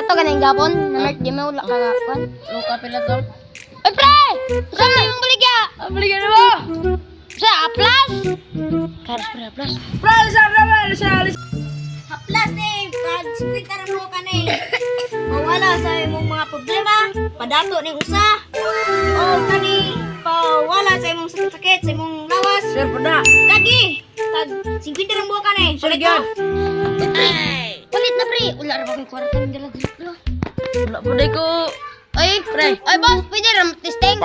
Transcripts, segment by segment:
Kato ganang gapon, na-merch di mo wala ka gapon. Luka pila to. Ay, pre! Saan na yung baligya? Balikan na mo. Sa Aplas? Karas pre, plus. Haplas ni, pag sikwita na mo ka ni. Mawala sa imong mga problema, padato ni usa. O kani, pawala sa imong sakit, sa imong lawas. Sir, pada. Lagi, pag sikwita na mo ka ni. Sulit Sige. mo. Ulit na, pre. Wala rin akong kwarta ng dala dito. Wala po day ko. Ay, pre. Ay, boss, pwede rin testing.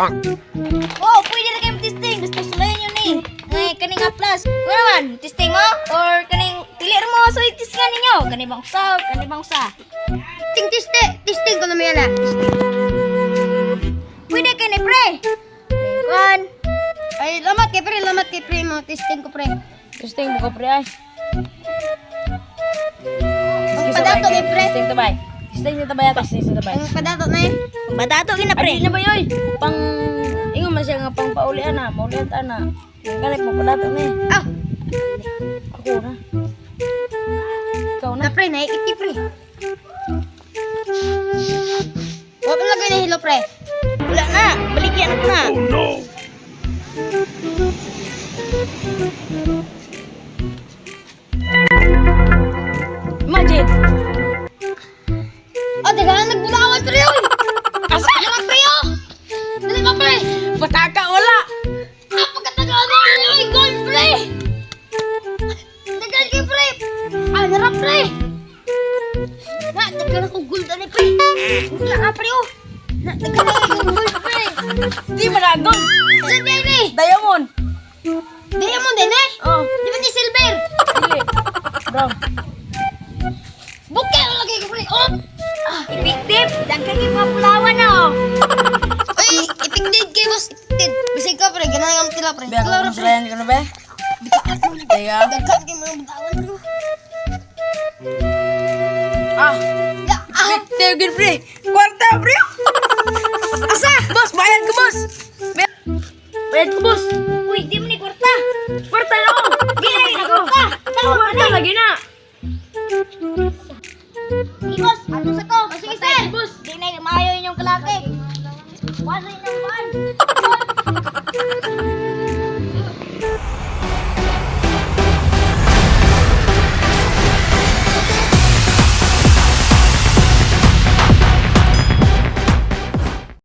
Oh, pwede na kayo testing. Gusto sulayan yun ni. Kaning haplas. Ano naman, testing mo? Or kaning, pili mo sa testingan ninyo. Kani bang usa, kani bang usa. Testing ko naman yan, ah. Pwede kayo ni pre. Kan. Ay, lamat kay pre mo. Testing ko, pre. Testing buka pre ay. Ang padato ni pre. Testing to bay. Testing to bay, testing to bay. Ang padato na eh. Badato gina pre. Pre na ba yoy? Pang ingon man siya nga pang paulian na, maulian ta na. Ganit mo pala to ni. Ah, Ako na. Ikaw na. na pre, naikiti pre. Huwag mo lagay na hilo, pre. Wala na, baligyan ako na. Imagine. Oh, teka lang, nagbulawan pre, oy. Asa? Naman pre, oh. Dali ka, pre. Pataka wala. Ah, pagkatagal na yun, oy. Gold, pre. Tagal kay pre. Ah, narap, pre. Na, tagal ako gold, ano, pre. Wala ka, pre, oh. Na, tagal na ako gold, pre. Di ba na gold? Saan yan, pre? Diamond. Diamond din, eh. Oh, Di ba di silver? dili. Brown. Bukay, lagi ko, pre. Oh. Effective, dagkan yung mga pulawan na oh. Ay, ipigdid kay boss. Ipigdid. Bisig ka, pre. Ganang yung tila, pre. Biar Klaro, ko pre. selain ko na ba? Teka. Dagkan kay mga butawan, pre. Ah, Ya, ah. Tegin pre. Kwarta pre. Asa? Bos, bayad ko bos. Bayad ko bos. Uy, di mo ni kwarta. Kwarta na ako. Gina na kwarta. Tawa ka Kwarta na. lagi na. Ibos, ano sa ko? Sige, sir. Ibos. Di na maayo yung kalaki. Wala na.